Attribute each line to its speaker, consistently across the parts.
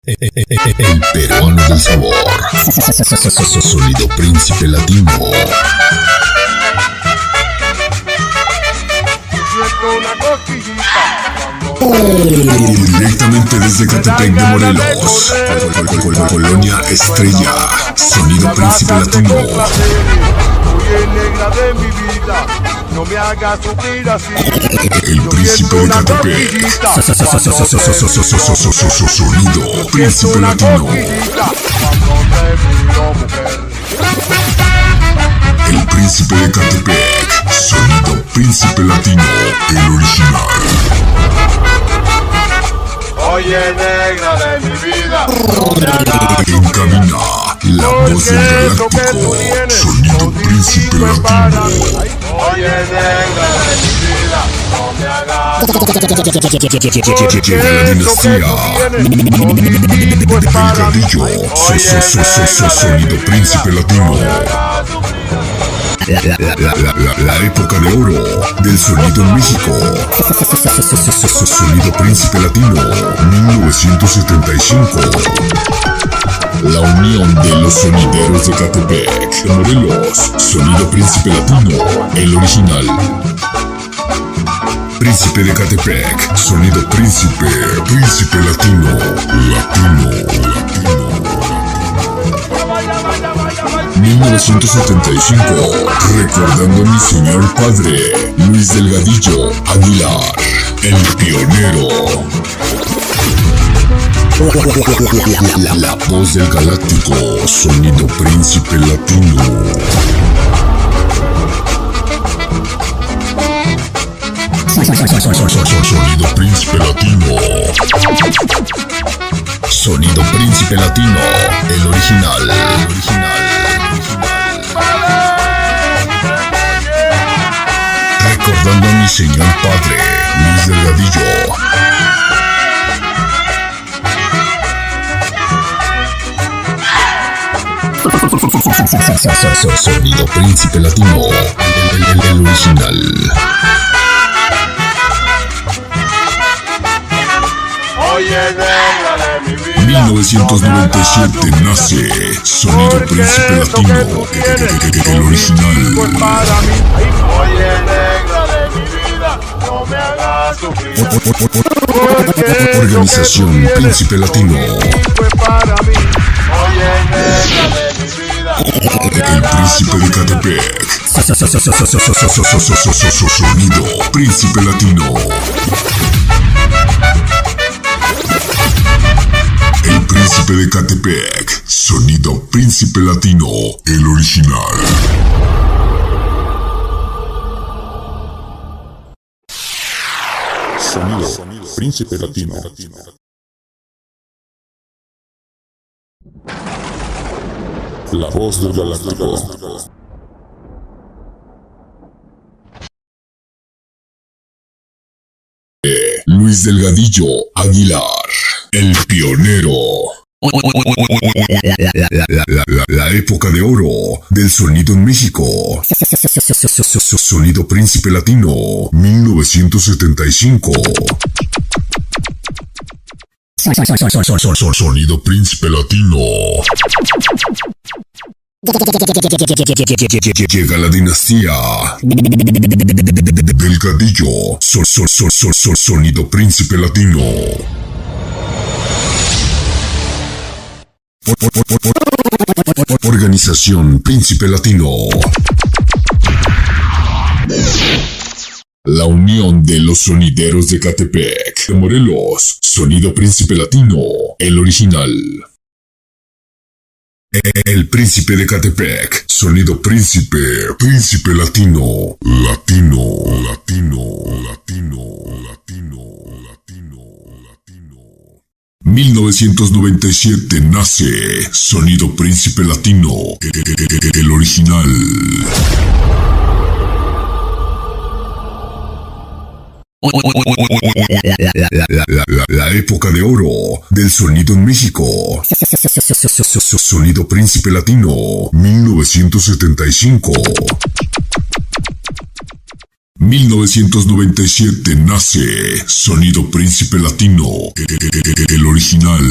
Speaker 1: El peruano del sabor. Sonido Príncipe Latino. Directamente desde Catepec de Morelos, Colonia Estrella. Sonido Príncipe Latino.
Speaker 2: Negra de mi vida, no me hagas sufrir así.
Speaker 1: El Príncipe de Catepec. Sonido Príncipe Latino. El Príncipe de Catepec. Sonido Príncipe Latino. El original.
Speaker 2: Oye, negra de mi vida,
Speaker 1: En cabina, la voz del galáctico. Sonido Príncipe Latino.
Speaker 2: oye, negra de mi vida, no me hagas
Speaker 1: Llega la dinastía. Delgadillo. Sonido Príncipe Latino. La época de oro del sonido en México. Sonido Príncipe Latino, 1975. La unión de los sonideros de Catepec, de Morelos. Sonido Príncipe Latino, el original. Príncipe de Catepec, sonido Príncipe Latino, Latino. 1975, recordando a mi señor padre, Luis Delgadillo Aguilar, el pionero. La voz del galáctico, sonido Príncipe Latino. Sonido Príncipe Latino. Sonido Príncipe Latino, el original. Recordando a mi señor padre, Luis Delgadillo. Sonido Príncipe Latino, el original.
Speaker 2: Oye, negra de mi vida,
Speaker 1: 1997 nace Sonido Príncipe Latino, el original.
Speaker 2: oye, negra de mi vida, no me hagas sufrir.
Speaker 1: Organización Príncipe Latino.
Speaker 2: Oye, negra de mi vida,
Speaker 1: El Príncipe de Catepec. Sonido Príncipe Latino. El Príncipe de Catepec. Sonido Príncipe Latino, el original. Sonido Príncipe Latino. La voz del galáctico. Luis Delgadillo Aguilar, el pionero. La época de oro del sonido en México. Sonido Príncipe Latino, 1975. Sonido Príncipe Latino. Llega la dinastía. Delgadillo. Sonido Príncipe Latino. Organización Príncipe Latino. La unión de los sonideros de Catepec, de Morelos. Sonido Príncipe Latino, el original. El Príncipe de Catepec. Sonido Príncipe Latino. Latino. 1997 nace Sonido Príncipe Latino, el original. La época de oro del sonido en México. Sonido Príncipe Latino, 1975. 1997 nace Sonido Príncipe Latino, el original.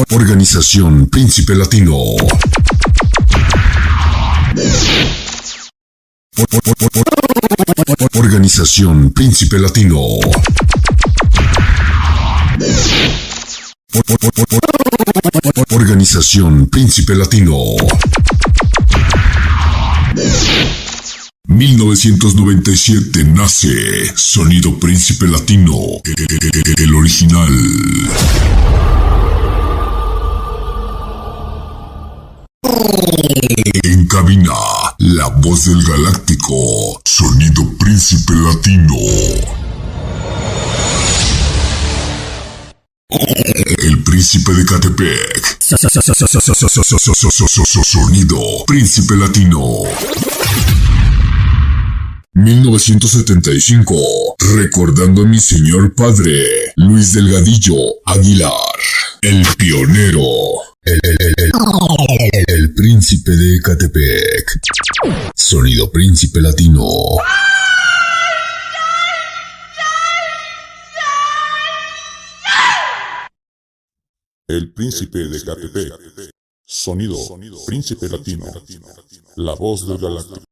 Speaker 1: Organización Príncipe Latino. Organización Príncipe Latino. Organización Príncipe Latino. 1997 nace Sonido Príncipe Latino, el original. En cabina, la voz del galáctico, Sonido Príncipe Latino. El Príncipe de Catepec. Sonido Príncipe Latino. 1975. Recordando a mi señor padre, Luis Delgadillo Aguilar. El pionero. El Príncipe de Catepec. Sonido Príncipe Latino.
Speaker 3: El Príncipe de Catepec. Sonido Príncipe Latino. La voz del galáctico.